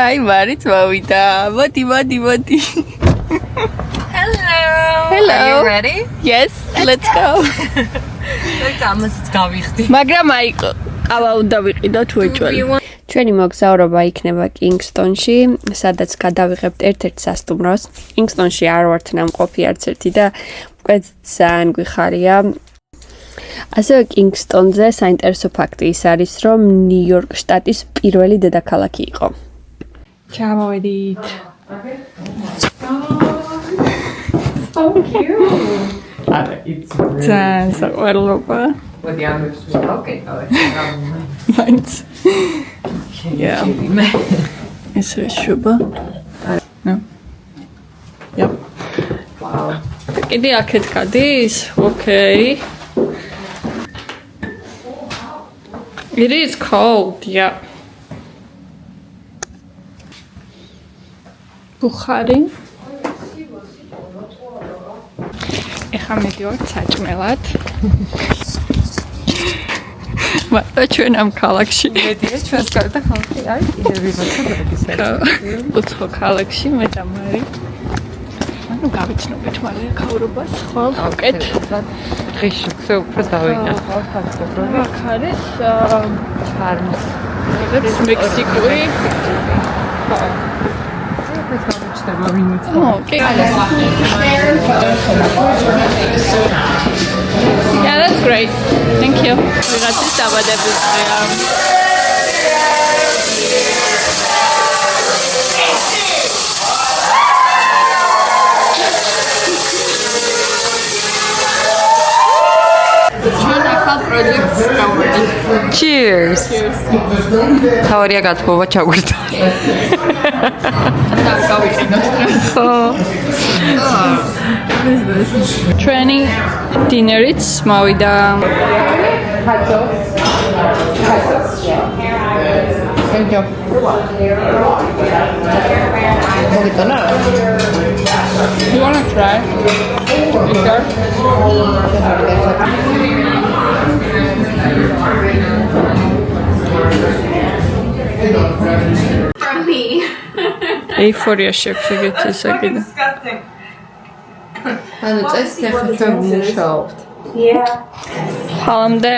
აი მარიც მოვიდა. მოდი. Hello. Are you ready? Yes, let's go. ამას გავიხდი. მაგრამ აი ყავა უნდა ვიყიდოთ უეჭველი. ჩვენი მოგზაურობა იქნება კინგსტონში, სადაც გადავიღებთ ერთ-ერთ სასტუმროს. კინგსტონში არ ვართ ნამყოფი არც ერთი და უკვე ძალიან გვიხარია. ასევე კინგსტონზე საინტერესო ფაქტი ის არის, რომ ნიუ-იორკ შტატის პირველი დედაქალაქი იყო. ჩამოვედით. So cute. It's really ძალიან საყვარლობა. with the others. Okay, მაინც. Yeah. Is it sugar? No. Yep. Wow. Კიდე აქეთ გადის? Okay. It is cold, yeah. ბუხარი. ეხლა მიდივართ საჭმელად. მაგრამ ჩვენ ამ ქალაქში მედია ჩვენს გარდა ხალხი არის კიდევ ვიბაცა უცხო ქალაქში მე და მარი. ანუ გავიცნობთ მალე ქაურობას, ხო? ოკეთ. ღიში ხსე უფრო დავინახავ ფაქტობრივად. აქ არის ჩარმს. ეს მექსიკური. ეს გამოჩნდება ვინც. Okay. Yeah, that's great. Thank you. ვიღაცის დაბადების დღეა. ჩვენ ახალ პროექტს გავვადით. Cheers. თავარია გათბობა ჩაგვირდა. ჩვენი დინერიც მოვიდა. Thank you. მოგიტანა? You want to try? From me. Euphoria შეგვიგეთ ისე კიდე. ანუ წესით ახლა ჩვენ ვიმუშაობთ. Yeah. ხალამდე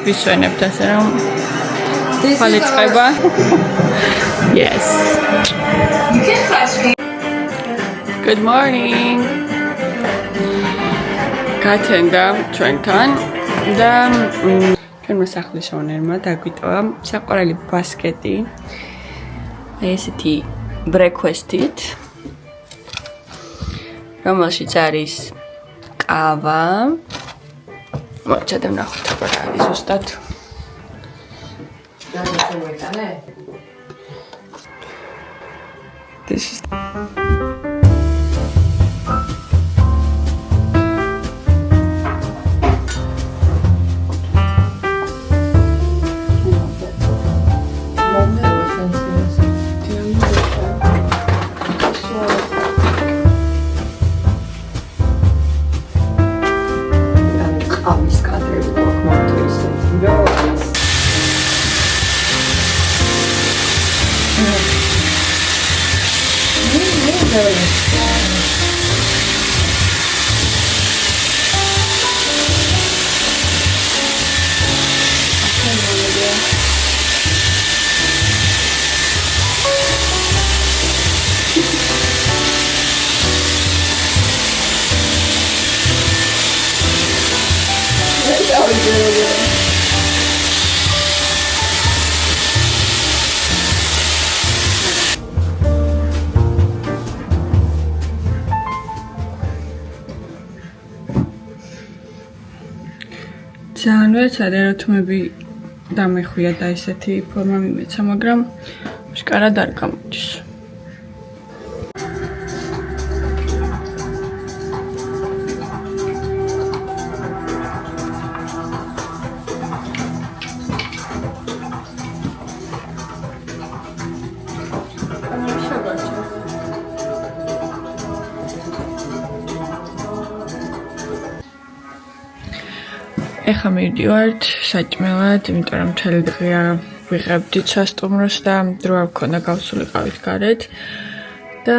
ვისვენებთ ასე რომ ხალი წება. Yes. You can touch me. Good morning. გათენდა ჩვენთან და ჩვენმა სახლის ონერმა დაგვიტოვა საყვარელი ბასკეტი. ესეთი ბრექვესტით, რომელშიც არის კავა. მოიცა და ვნახოთ რა არის ზუსტად. This is ძალიან ვეცადე რომ თმები დამეხვია და ესეთი ფორმა მიმეცა, მაგრამ შკარად არ გამოდის. ეხლა მივდივართ საჭმელად, იმიტომ რომ მთელი დღეა ვიღებდით სასტუმროს და დრო არ გქონდა გავსულიყავით გარეთ და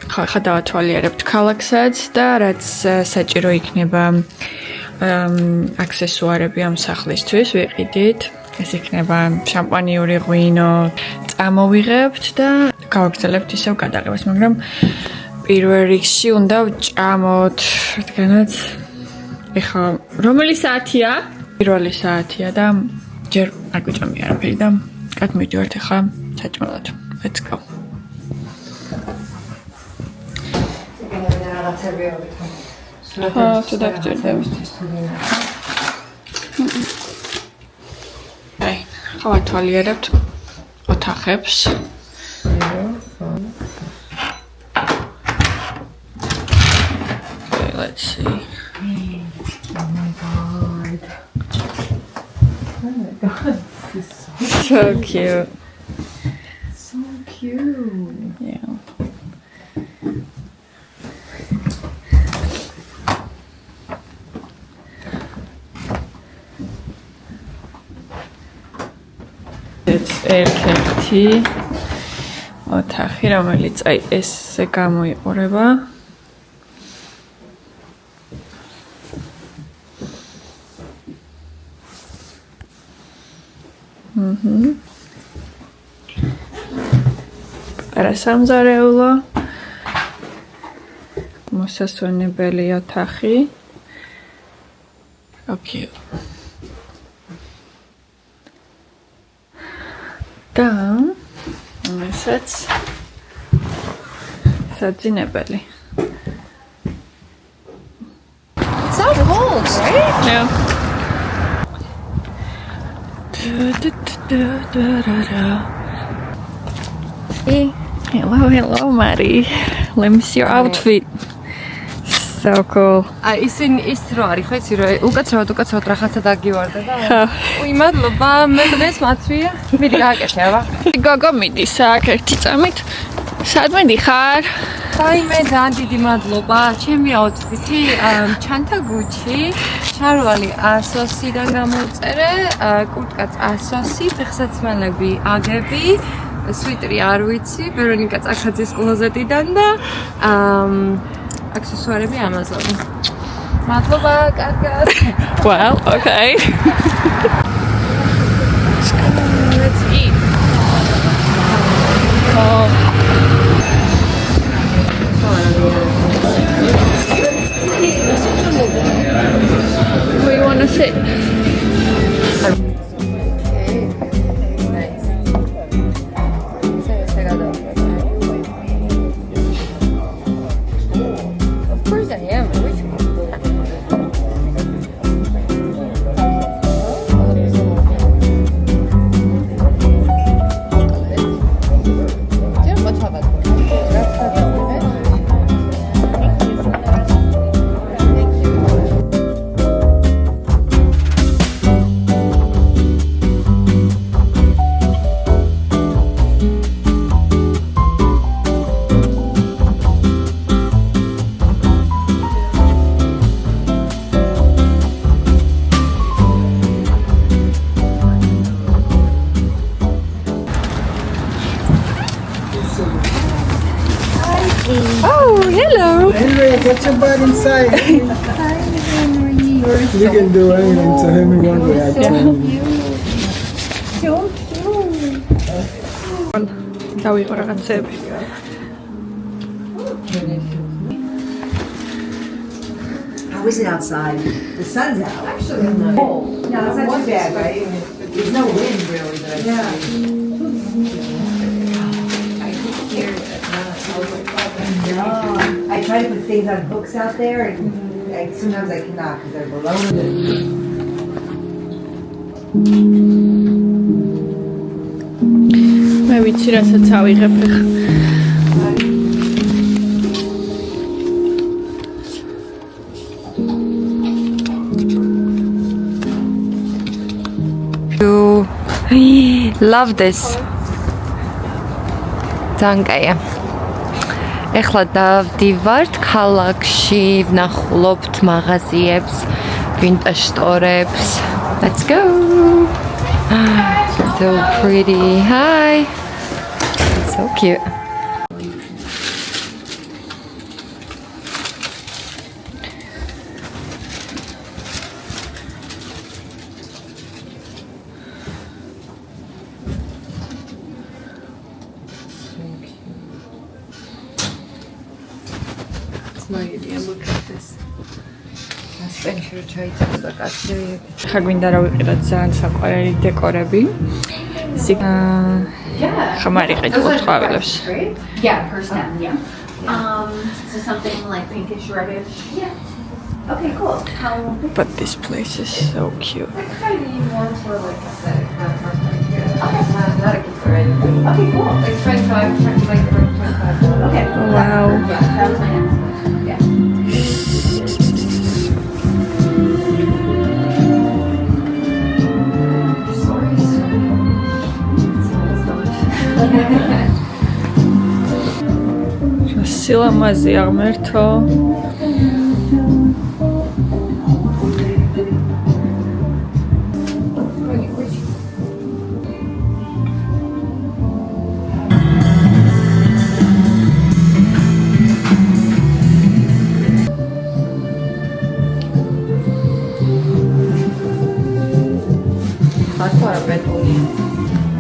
ხა დავათვალიერებთ ქალაქსაც და რაც საჭირო იქნება აქსესუარები ამ სახლისთვის ვიყიდით. ეს იქნება შამპანიური ღვინო, წამოვიღებთ და გავაგრძელებთ ისევ გადაღებას, მაგრამ პირველ რიგში უნდა ვჭამოთ, რადგანაც ეხლა რომელი საათია? პირველი საათია და ჯერ არ გვიჭამი არაფერი და გადმივიდივართ ეხლა საჭმელად. Let's go. თუ დაგჭირდები. აი, ხა ვათვალიერებთ ოთახებს. Let's see. Oh my god. Oh my god. This is So cute. so cute. Yeah. ერთ-ერთი ოთახი, რომელიც აი ესე გამოიყურება. პარასამზარეულო. მოსასვენებელი ოთახი. Okay. და ესაც საძინებელი. It's so cold, right? Yeah. Hey. Hello, Maddie. Let me see your outfit. So cool. ისინი ის რო არის, ხო იცი რომ უკაცრავად რაღაცა დაგივარდა და უი მადლობა, მე დღეს მაცვია. მიდი გააკეთე, აბა. გოგო მიდი აქ ერთი წამით. სად მიდიხარ? აი მე ძალიან დიდი მადლობა. ჩემი აუთფიტი ჩანთა გუჩი, შარვალი ASOS-დან გამოუწერე, კურტკაც ASOS-ი, ფეხსაცმელები აგები, სვიტრი არ ვიცი, ვერონიკა წახაძის კლოზეტიდან და აქსესუარები Amazon. მადლობა, კარგად. Well, okay. Let's eat. Oh. Where you want to sit? Of course I am. Oh, hello. Henry, get your butt inside. Hi, Henry. You can do anything to Henry one way. I tell you. დავიღო რაღაცები. How is it outside? The sun's out. Actually, no, it's not too bad, right? There's no wind really, but I try to put things on hooks out there, and sometimes I cannot because they're below it. მე ვიცი რასაც ავიღებ ახლა. Love this. Danke. ეხლა დავდივართ ქალაქში, ვნახულობთ მაღაზიებს, ვინტაჟ სტორებს. Let's go. So pretty. Hi. It's so cute. ხა გვინდა რა ვიყიდოთ ძალიან საყვარელი დეკორები. ხა მარიყეთ უთხოვილებს. Yeah, per stem, yeah. So something like pinkish reddish. Yeah. Okay, cool. How big? But this place is so cute. Okay, cool. Like 25, like 25. Okay. Wow. Yeah, that was my answer. Yeah. სილამაზე აღმერთო.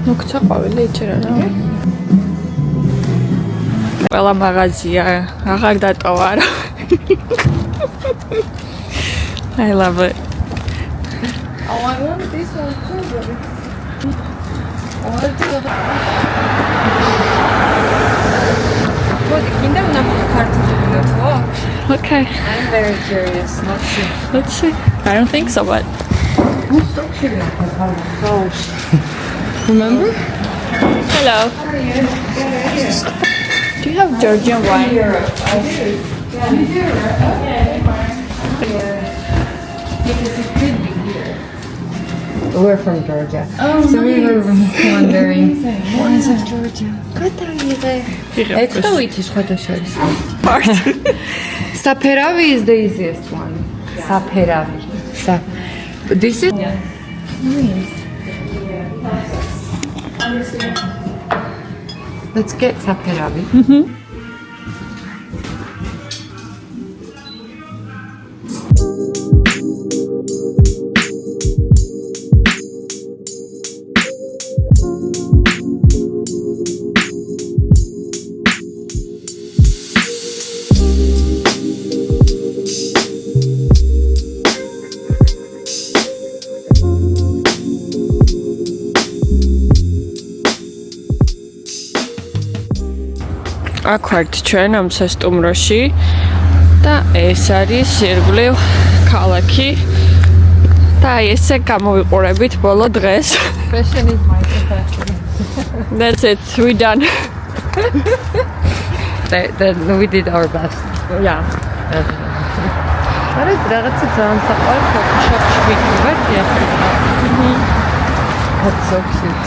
მოგცა ყვავილი იჭერა რა. ყველა მაღაზია აღარ დატოვა რა. I love it. Oh, I want this one too, baby. Okay. I'm very curious. Let's see. I don't think so, but Remember? hello. Do you have Georgian wine? We're from Georgia. Oh, so we were wondering. Why is it Georgia? Part. Saperavi is the easiest one. Saperavi. This is. Let's get saperavi. აქ ვართ ჩვენ ამ სასტუმროში და ეს არის ირგვლივ ქალაქი და ესე გამოვიყურებით ბოლო დღეს. Fashion is my profession. That's it, we done. We did our best. Yeah. What is რაღაცა ძალიან საყვარელი შოპში ვიყიდე. That's so cute.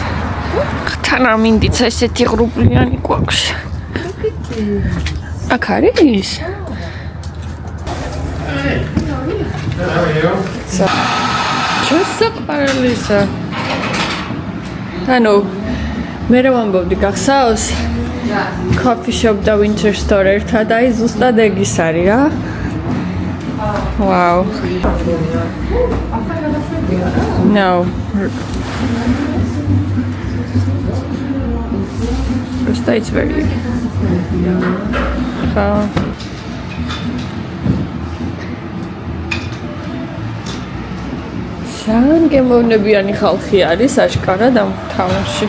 თან არ მინდიცა ესეთი ღრუბლიანი გვაქვს. აქ არის? Just საყვარელისა. ანუ მე რა ვამბობდი გახსავს? Coffee shop და winter store ერთად აი ზუსტად ეგ ის არის რა. Wow. No. Просто it's very. ძალიან გემოვნებიანი ხალხი არის აშკარად ამ თამაში.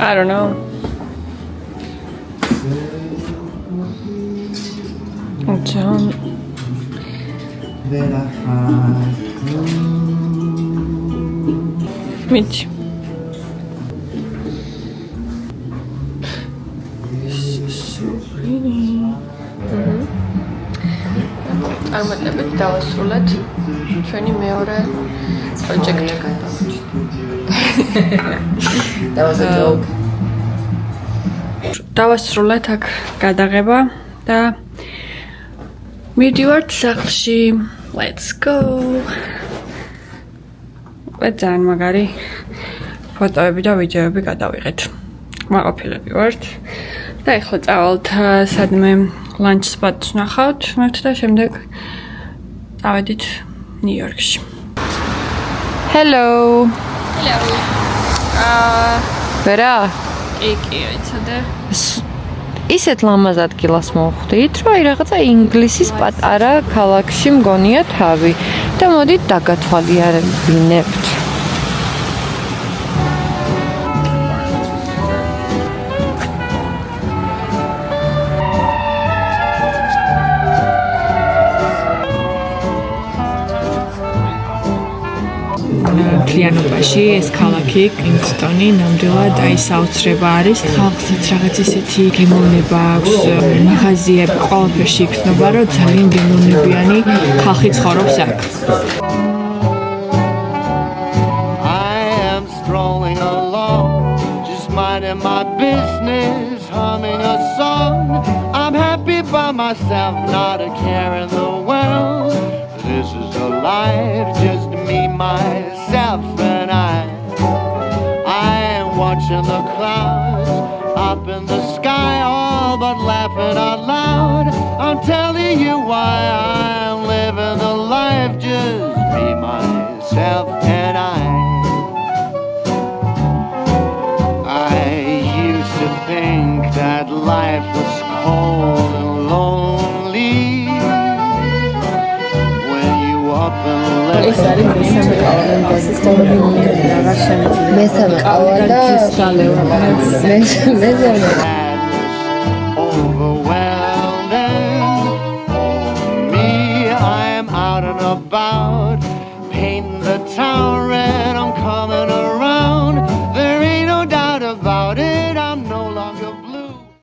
I don't know. John. Mitch. წარმატებით დავასრულეთ ჩვენი მეორე პროექტი. That was a joke. დავასრულეთ აქ გადაღება და მიდივართ სახლში. Let's go. ძალიან მაგარი ფოტოები და ვიდეოები გადავიღეთ. მაყოფილები ვართ. და ეხლა წავალთ სადმე lunch spot-ს ვნახავთ, და შემდეგ წავედით ნიუ-იორკში. Hello. ვერა? კი, იცოდე. ისეთ ლამაზ ადგილას მოვხვდით, რომ აი რაღაცა ინგლისის პატარა ქალაქში მგონია თავი და მოდით დაგათვალიერებინებთ. მთლიანობაში ეს ქალაქი კინგსტონი ნამდვილად აი საოცრება არის. ხალხსაც რაღაც ისეთი გემოვნება აქვს, მაღაზიები ყველაფერში იქნება, რომ ძალიან გემოვნებიანი ხალხი ცხოვრობს აქ. I am strolling along, just minding my business, humming a song. I'm happy by myself, not a care in the world. This is a life, just me, myself, and I am watching the clouds up in the sky, all but laughing out loud. I'm telling you why I'm living the life, just me, myself, and I used to think that life was cold and lonely. ეს არის მესამე კალენდარის მესამე კალენდარი.